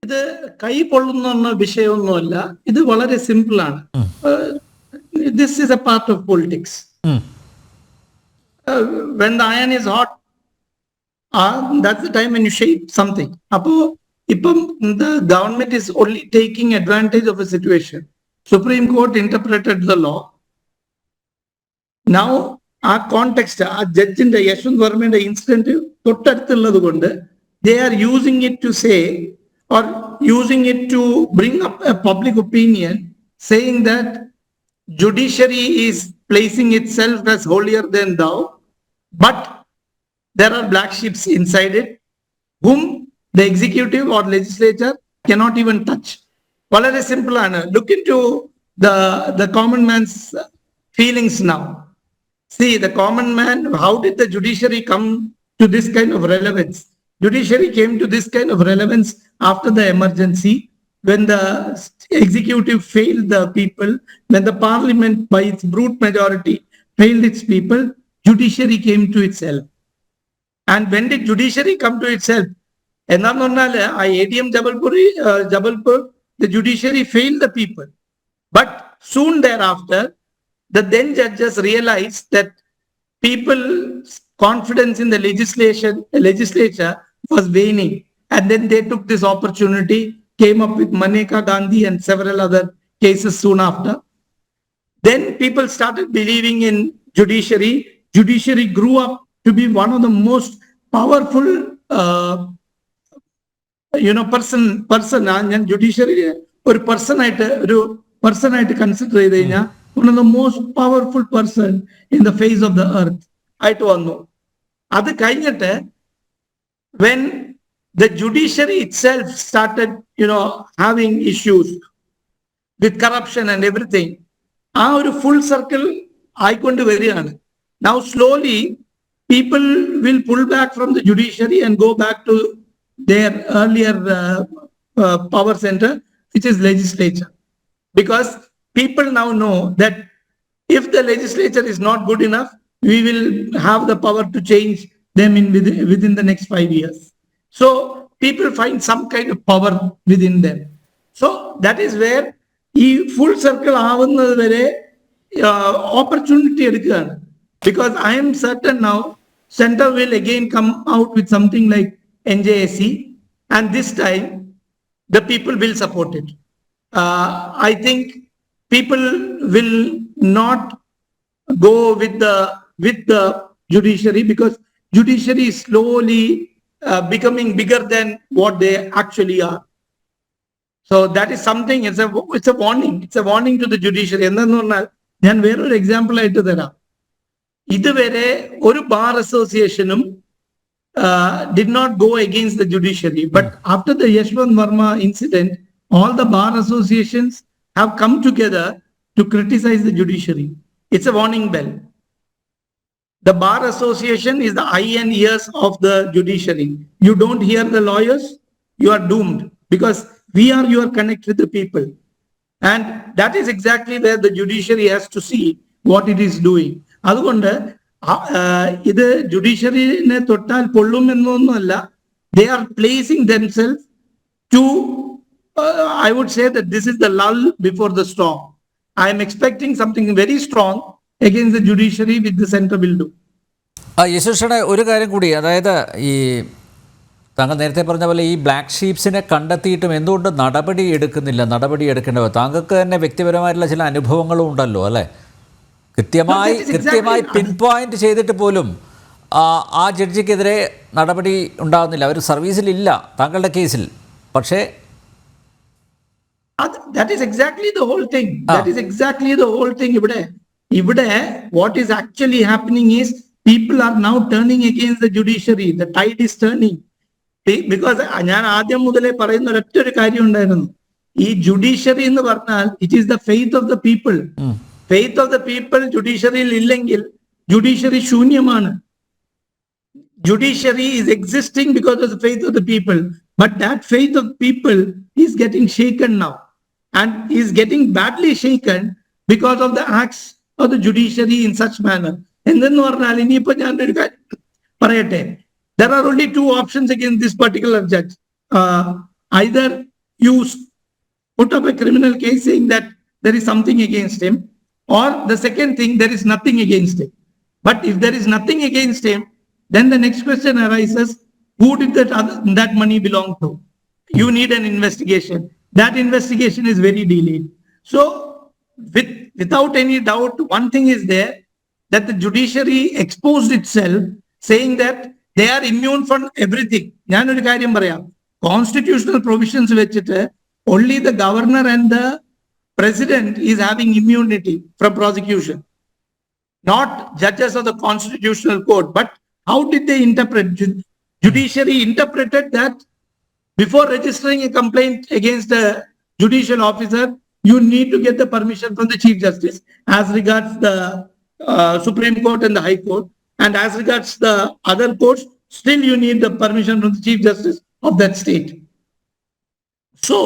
ഇത് കൈ പൊള്ളുന്ന വിഷയമൊന്നുമല്ല. ഇത് വളരെ സിമ്പിൾ ആണ്. This is A part of politics. When the iron is hot, that's the time when you shape something. അപ്പോ ഇപ്പം the government is only taking advantage of a situation. Supreme Court interpreted the law. Now ആ context, ആ ജഡ്ജിന്റെ Yashwant വർമ്മയുടെ incident തൊട്ടടുത്തുള്ളത് കൊണ്ട് they are using it to say, or using it to bring up a public opinion, saying that judiciary is placing itself as holier than thou, but there are black sheep inside it whom the executive or legislature cannot even touch. Very simple. Look into the common man's feelings now. See, the common man, how did the judiciary come to this kind of relevance? Judiciary came to this kind of relevance after the emergency, when the executive failed the people, when the parliament by its brute majority failed its people, judiciary came to itself. And when did judiciary come to itself? ATM Jabalpur, the judiciary failed the people. But soon thereafter, the then judges realized that people's confidence in the legislature was waning. And then they took this opportunity, came up with Maneka Gandhi and several other cases soon after. Then people started believing in judiciary. Judiciary grew up to be one of the most powerful judiciary ഒരു പേഴ്സണായിട്ട് consider ചെയ്ത് കഴിഞ്ഞാൽ one of the most powerful person in the face of the earth ആയിട്ട് വന്നു. അത് കഴിഞ്ഞിട്ട് when the judiciary itself started having issues with corruption and everything, ആ ഒരു full circle ആയിക്കൊണ്ട് വരികയാണ്. Now slowly people will pull back from the judiciary and go back to their earlier power center, which is legislature. Because people now know that if the legislature is not good enough, we will have the power to change them within the next 5 years. So people find some kind of power within them. So that is where ഈ full circle ആവുന്നത് വരെ opportunity എടുക്കുകയാണ്. Because I am certain now center will again come out with something like NJSC, and this time the people will support it. I think people will not go with the judiciary, because judiciary is slowly becoming bigger than what they actually are. So that is something. It's a warning. It's a warning to the judiciary. എന്തെന്ന് പറഞ്ഞാൽ ഞാൻ വേറൊരു example ആയിട്ട് തരാം. ഇതുവരെ ഒരു bar അസോസിയേഷനും did not go against the judiciary, but after the Yeswath Verma incident, all the bar associations have come together to criticize the judiciary. It's a warning bell. The bar association is the eye and ears of the judiciary. You don't hear the lawyers, you are doomed, because we are your connect with the people. And that is exactly where the judiciary has to see what it is doing. അതുകൊണ്ട് ഇത് ജുഡീഷ്യറിനെ തൊട്ടാൽ പൊള്ളും എന്നൊന്നുമല്ല. They are placing themselves to, I would say that this is the lull before the storm. I am expecting something very strong against the judiciary which the center will do. യശ്വത് Shenoy, ഒരു കാര്യം കൂടി, അതായത് ഈ താങ്കൾ നേരത്തെ പറഞ്ഞ പോലെ ഈ ബ്ലാക്ക് ഷീപ്സിനെ കണ്ടെത്തിയിട്ടും എന്തുകൊണ്ട് നടപടി എടുക്കേണ്ടവ? താങ്കൾക്ക് തന്നെ വ്യക്തിപരമായിട്ടുള്ള ചില അനുഭവങ്ങളും ഉണ്ടല്ലോ അല്ലേ? കൃത്യമായി പിൻ പോയിന്റ് ചെയ്തിട്ട് പോലും ആ ജഡ്ജിക്കെതിരെ നടപടി ഉണ്ടാകുന്നില്ല. അവർ സർവീസിലില്ല താങ്കളുടെ കേസിൽ. പക്ഷേ that is exactly the whole thing. That is exactly the whole thing. ഇവിടെ what is actually happening is people are now turning against the judiciary. The tide is turning. Because ഞാൻ ആദ്യം മുതലേ പറയുന്ന ഒരൊറ്റൊരു കാര്യം ഉണ്ടായിരുന്നു. ഈ ജുഡീഷ്യറി എന്ന് പറഞ്ഞാൽ it is the faith of the people. Faith of the people ജുഡീഷ്യറിയിൽ ഇല്ലെങ്കിൽ ജുഡീഷ്യറി ശൂന്യമാണ്. Judiciary is existing because of the faith of the people, but that faith of people is getting shaken now, and is getting badly shaken because of the acts of the judiciary in such manner. എന്തെന്ന് പറഞ്ഞാൽ ഇനിയിപ്പോ ഞാനൊരു കാര്യം പറയട്ടെ. There are only two options against this particular judge. Either you put up a criminal case saying that there is something against him, or the second thing, there is nothing against him. But if there is nothing against him, then the next question arises, who did that money belong to? You need an investigation. That investigation is very delayed. So without any doubt, one thing is there, that the judiciary exposed itself, saying that they are immune from everything. ഞാനൊരു കാര്യം പറയാം, constitutional provisions വെച്ചിട്ട് only the governor and the president is having immunity from prosecution, not judges of the constitutional court. But how did they interpret? Judiciary interpreted that before registering a complaint against a judicial officer, you need to get the permission from the Chief Justice as regards the Supreme Court and the High Court. And as regards the other courts, still you need the permission from the Chief Justice of that state. So,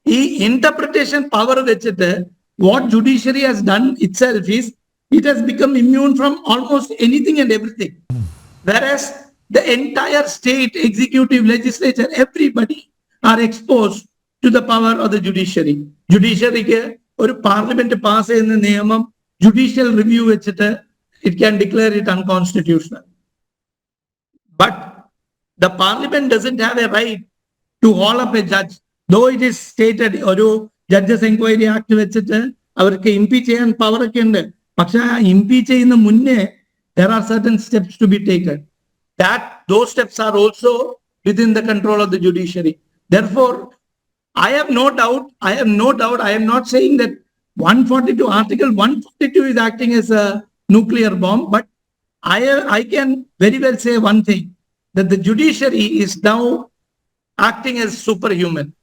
interpretation power vechite, what judiciary has done itself is, it has become immune from almost anything and everything. Whereas the entire state, executive, legislature, everybody are exposed to the power of the judiciary. Judiciary ke or parliament pass cheyna niyamam judicial review vechite, it can declare it unconstitutional. But the parliament doesn't have a right to haul up a judge, though it is stated ഒരു judges enquiry act വെച്ചിട്ട് അവർക്ക് impeach ചെയ്യാൻ power ഒക്കെ ഉണ്ട്. പക്ഷെ ആ impeach ചെയ്യുന്ന മുന്നേ there are certain steps to be taken. Those steps are also within the control of the judiciary. Therefore, I have no doubt, I am not saying that 142, Article 142 is acting as a nuclear bomb, but I can very well say one thing, that the judiciary is now acting as superhuman,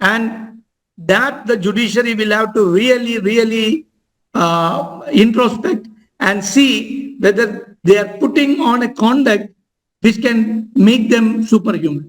and that the judiciary will have to really introspect and see whether they are putting on a conduct which can make them superhuman.